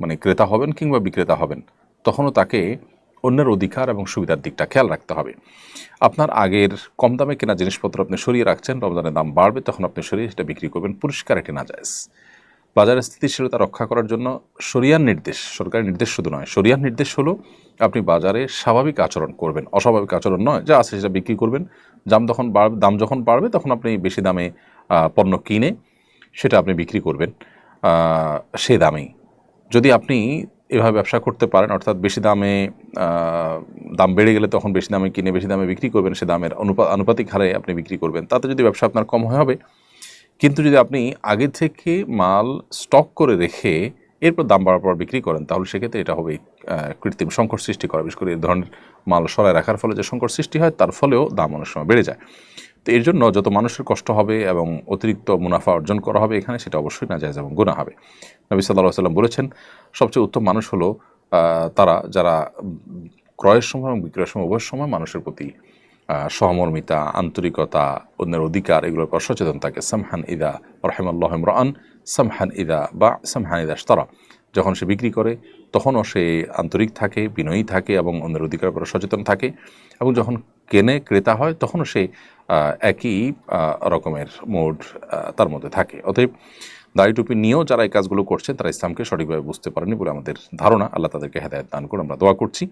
মানে ক্রেতা হবেন কিংবা বিক্রেতা হবেন, তখনও তাকে অন্যের অধিকার এবং সুবিধার দিকটা খেয়াল রাখতে হবে। আপনার আগের কম দামে কেনা জিনিসপত্র আপনি সরিয়ে রাখছেন, রমজানের দাম বাড়বে তখন আপনি সরিয়ে সেটা বিক্রি করবেন, পরিষ্কার এটি নাজায়েজ। বাজারের স্থিতিশীলতা রক্ষা করার জন্য শরিয়ার নির্দেশ, সরকারি নির্দেশ শুধু নয়, শরিয়ার নির্দেশ হলো আপনি বাজারে স্বাভাবিক আচরণ করবেন, অস্বাভাবিক আচরণ নয়, যা আছে সেটা বিক্রি করবেন। দাম যখন বাড়বে তখন আপনি বেশি দামে পণ্য কিনে সেটা আপনি বিক্রি করবেন সে দামেই। যদি আপনি এভাবে ব্যবসা করতে পারেন, অর্থাৎ বেশি দামে দাম বেড়ে গেলে তখন বেশি দামে কিনে বেশি দামে বিক্রি করবেন, সে দামের আনুপাতিক হারে আপনি বিক্রি করবেন, তাতে যদি ব্যবসা আপনার কম হবে। কিন্তু যদি আপনি আগে থেকে মাল স্টক করে রেখে এরপর দাম বাড়ার পর বিক্রি করেন, তাহলে সেক্ষেত্রে এটা হবে কৃত্রিম সংকট সৃষ্টি করা। বিশেষ করে এই ধরনের মাল সরায় রাখার ফলে যে সংকট সৃষ্টি হয়, তার ফলেও দাম অনেক সময় বেড়ে যায়। তো এর জন্য যত মানুষের কষ্ট হবে এবং অতিরিক্ত মুনাফা অর্জন করা হবে এখানে, সেটা অবশ্যই নাজায়েজ এবং গুনাহ হবে। নবী সাল্লাল্লাহু আলাইহি ওয়াসাল্লাম বলেছেন, সবচেয়ে উত্তম মানুষ হলো তারা যারা ক্রয়ের সময় এবং বিক্রয়ের সময় উভয় সময় মানুষের প্রতি সহমর্মিতা, আন্তরিকতা, অন্যের অধিকার এগুলোর পর সচেতন থাকে। সামহান ইদা রাহিমাল্লাহু ইমরাআন সামহান ইদা ইশতারা, যখন সে বিক্রি করে তখনও সে আন্তরিক থাকে, বিনয়ী থাকে এবং অন্যের অধিকারের উপর সচেতন থাকে, এবং যখন ক্রেতা হয় তখনও সে একই রকমের মোড তার মধ্যে থাকে। অতএব দাড়ি টুপি নিয়েও যারা এই কাজগুলো করছে তারা ইসলামকে সঠিকভাবে বুঝতে পারেনি বলে আমাদের ধারণা। আল্লাহ তাদেরকে হেদায়েত দান করে আমরা দোয়া করছি।